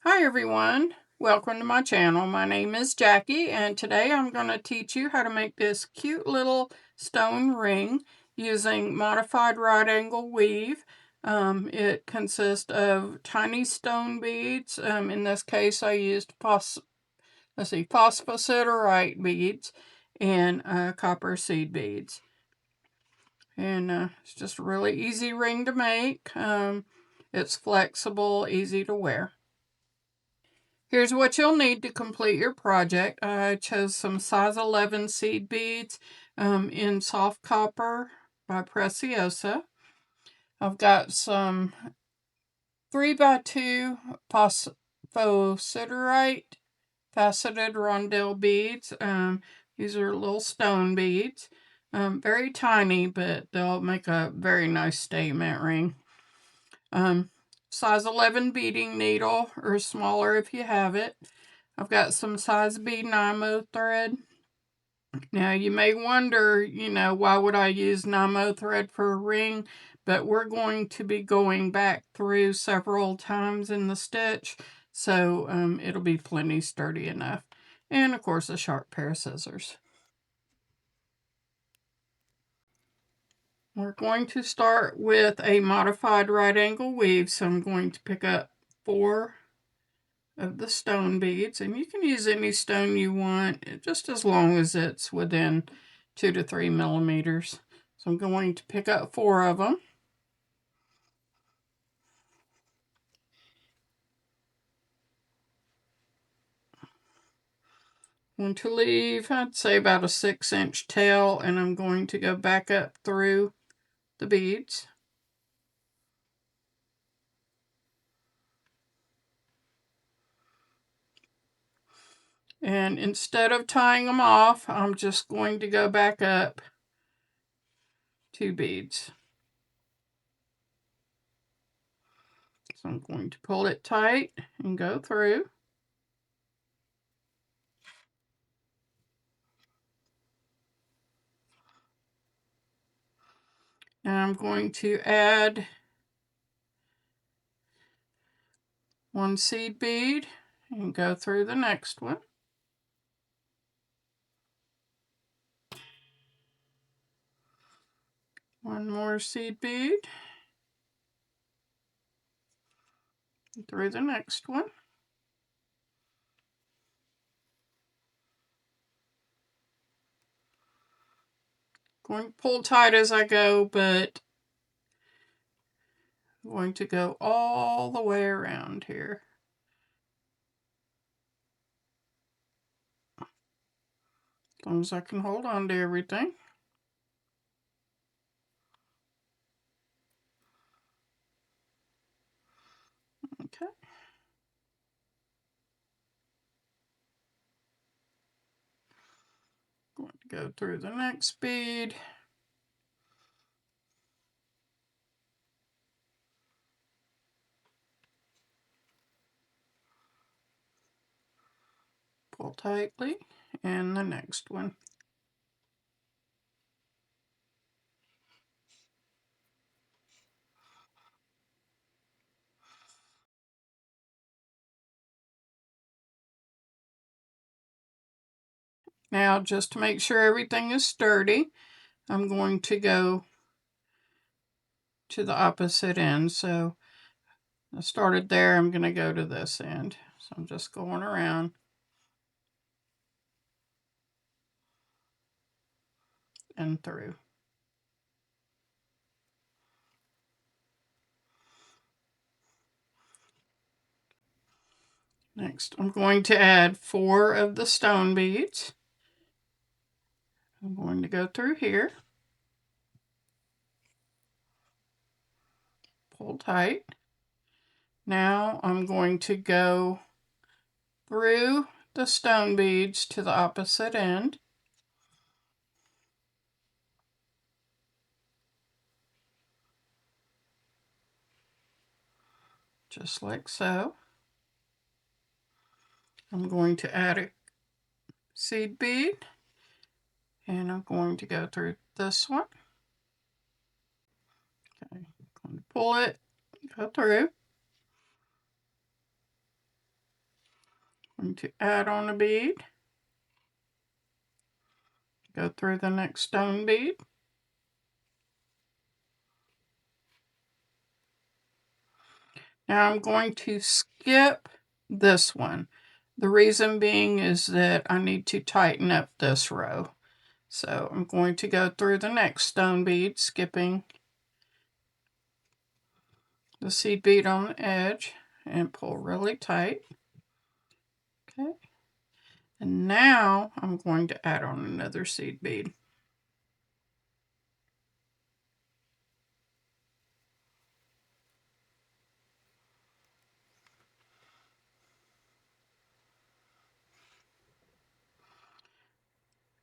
Hi everyone, welcome to my channel. My name is Jackie and today I'm going to teach you how to make this cute little stone ring using modified right angle weave. It consists of tiny stone beads. In this case I used phosphosiderite beads and copper seed beads. And it's just a really easy ring to make. It's flexible, easy to wear. Here's what you'll need to complete your project. I chose some size 11 seed beads in soft copper by Preciosa. I've got some 3x2 phosphosiderite faceted rondelle beads. These are little stone beads. Very tiny, but they'll make a very nice statement ring. Size 11 beading needle, or smaller if you have it. I've got some size B Nymo thread. Now you may wonder, why would I use Nymo thread for a ring? But we're going to be going back through several times in the stitch, so it'll be plenty sturdy enough. And of course a sharp pair of scissors. We're going to start with a modified right angle weave, so I'm going to pick up 4 of the stone beads, and you can use any stone you want, just as long as it's within 2 to 3 millimeters. So I'm going to pick up 4 of them. I'm going to leave, I'd say, about a 6-inch tail, and I'm going to go back up through the beads. And instead of tying them off, I'm just going to go back up 2 beads. So I'm going to pull it tight and go through. And I'm going to add 1 seed bead and go through the next one. One more seed bead through the next one. Going to pull tight as I go, but I'm going to go all the way around here. As long as I can hold on to everything. Okay. Going to go through the next bead. Pull tightly, and the next one. Now, just to make sure everything is sturdy, I'm going to go to the opposite end. So I started there, I'm going to go to this end. So I'm just going around and through. Next, I'm going to add 4 of the stone beads. I'm going to go through here. Pull tight. Now I'm going to go through the stone beads to the opposite end. Just like so. I'm going to add a seed bead, and I'm going to go through this one. Okay, I'm going to pull it, go through. going to add on a bead, go through the next stone bead, now I'm going to skip this one. The reason being is that I need to tighten up this row. So I'm going to go through the next stone bead, skipping the seed bead on the edge, and pull really tight. Okay. And now I'm going to add on another seed bead.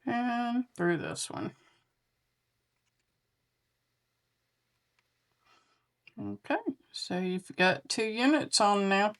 And through this one. Okay, so you've got 2 units on now.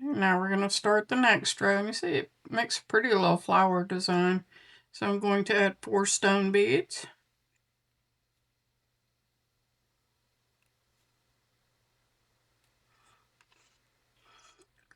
Now we're going to start the next row. And you see it makes a pretty little flower design. So I'm going to add 4 stone beads.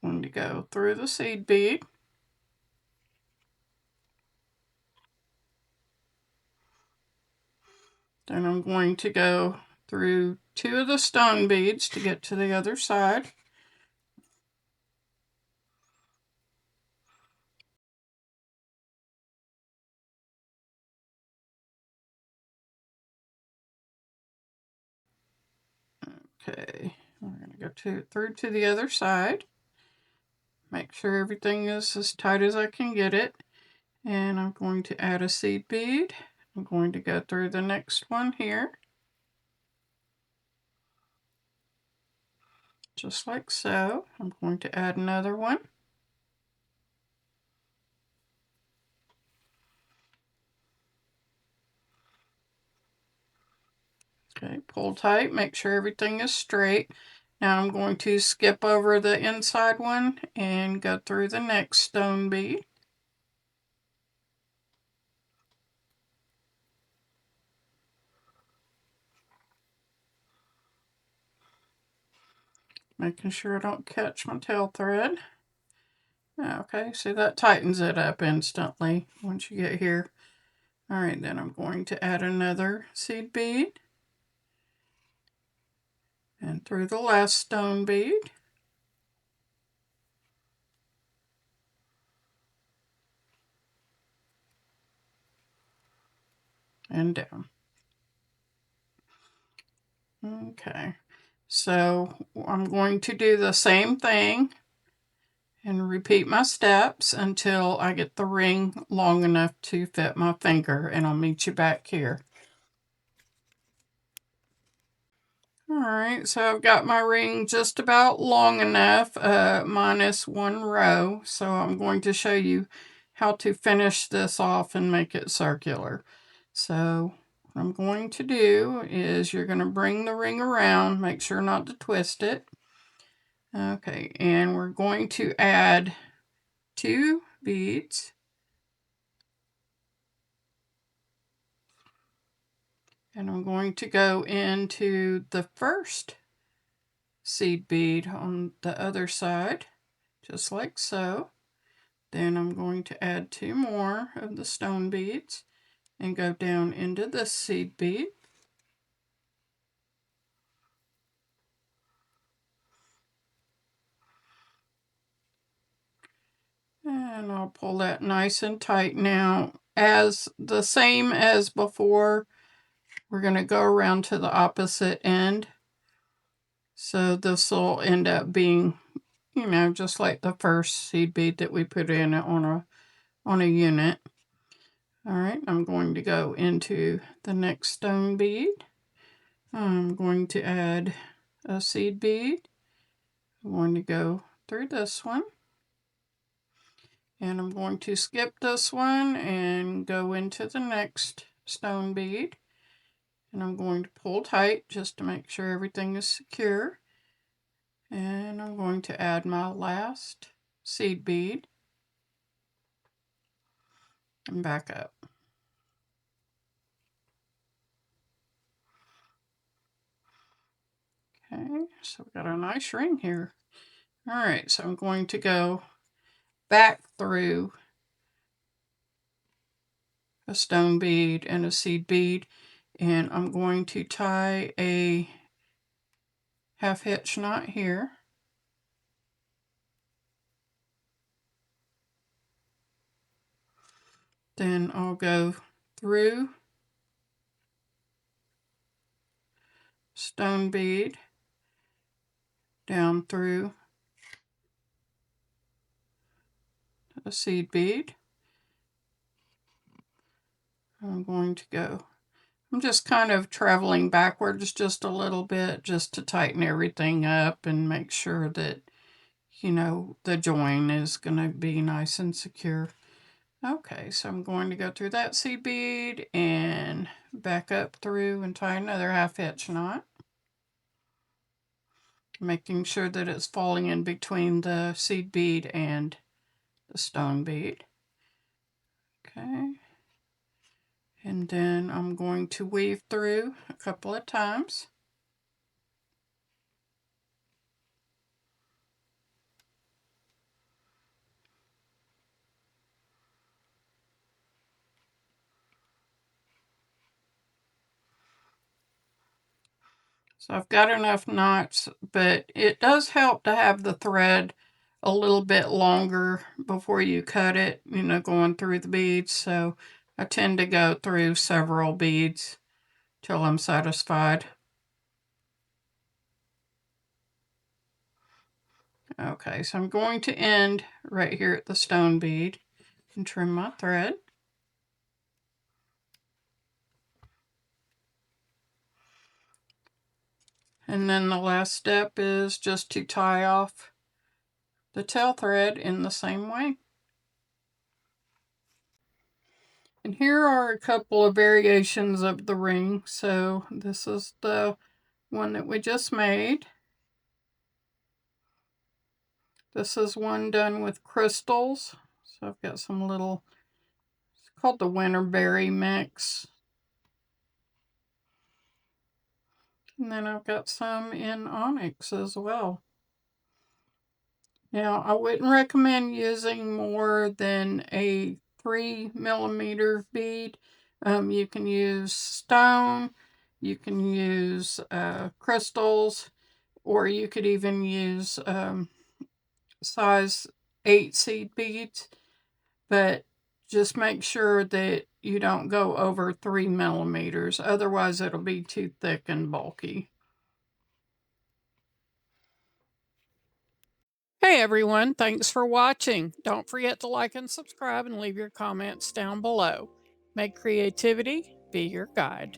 Going to go through the seed bead. Then I'm going to go through 2 of the stone beads to get to the other side. Okay, we're going to go through to the other side. Make sure everything is as tight as I can get it. And I'm going to add a seed bead. I'm going to go through the next one here. Just like so. I'm going to add another one. Okay, pull tight, make sure everything is straight. Now I'm going to skip over the inside one and go through the next stone bead. Making sure I don't catch my tail thread. Okay, see that tightens it up instantly once you get here. Alright, then I'm going to add another seed bead. And through the last stone bead. And down. Okay, so I'm going to do the same thing and repeat my steps until I get the ring long enough to fit my finger, and I'll meet you back here. Alright, so I've got my ring just about long enough, minus 1 row, so I'm going to show you how to finish this off and make it circular. So what I'm going to do is you're going to bring the ring around, make sure not to twist it. Okay, and we're going to add 2 beads. And I'm going to go into the first seed bead on the other side, just like so. Then I'm going to add 2 more of the stone beads and go down into this seed bead. And I'll pull that nice and tight. Now, as the same as before, we're going to go around to the opposite end. So this will end up being, you know, just like the first seed bead that we put in on a unit. All right, I'm going to go into the next stone bead. I'm going to add a seed bead. I'm going to go through this one. And I'm going to skip this one and go into the next stone bead. And I'm going to pull tight just to make sure everything is secure. And I'm going to add my last seed bead and back up. Okay, so we've got a nice ring here. All right, so I'm going to go back through a stone bead and a seed bead, and I'm going to tie a half hitch knot here. Then I'll go through stone bead, down through a seed bead. I'm going to go, I'm just kind of traveling backwards just a little bit just to tighten everything up and make sure that, you know, the join is going to be nice and secure. Okay, so I'm going to go through that seed bead and back up through and tie another half hitch knot, making sure that it's falling in between the seed bead and the stone bead. Okay, and then I'm going to weave through a couple of times. So I've got enough knots, but it does help to have the thread a little bit longer before you cut it, you know, going through the beads. So I tend to go through several beads till I'm satisfied. Okay, so I'm going to end right here at the stone bead and trim my thread. And then the last step is just to tie off the tail thread in the same way. And here are a couple of variations of the ring. So this is the one that we just made. This is one done with crystals. So I've got some little, it's called the Winterberry mix. And then I've got some in onyx as well. Now, I wouldn't recommend using more than a 3mm bead. You can use stone, you can use crystals, or you could even use size 8 seed beads. But just make sure that you don't go over 3mm, otherwise it'll be too thick and bulky. Hey everyone, thanks for watching. Don't forget to like and subscribe and leave your comments down below. May creativity be your guide.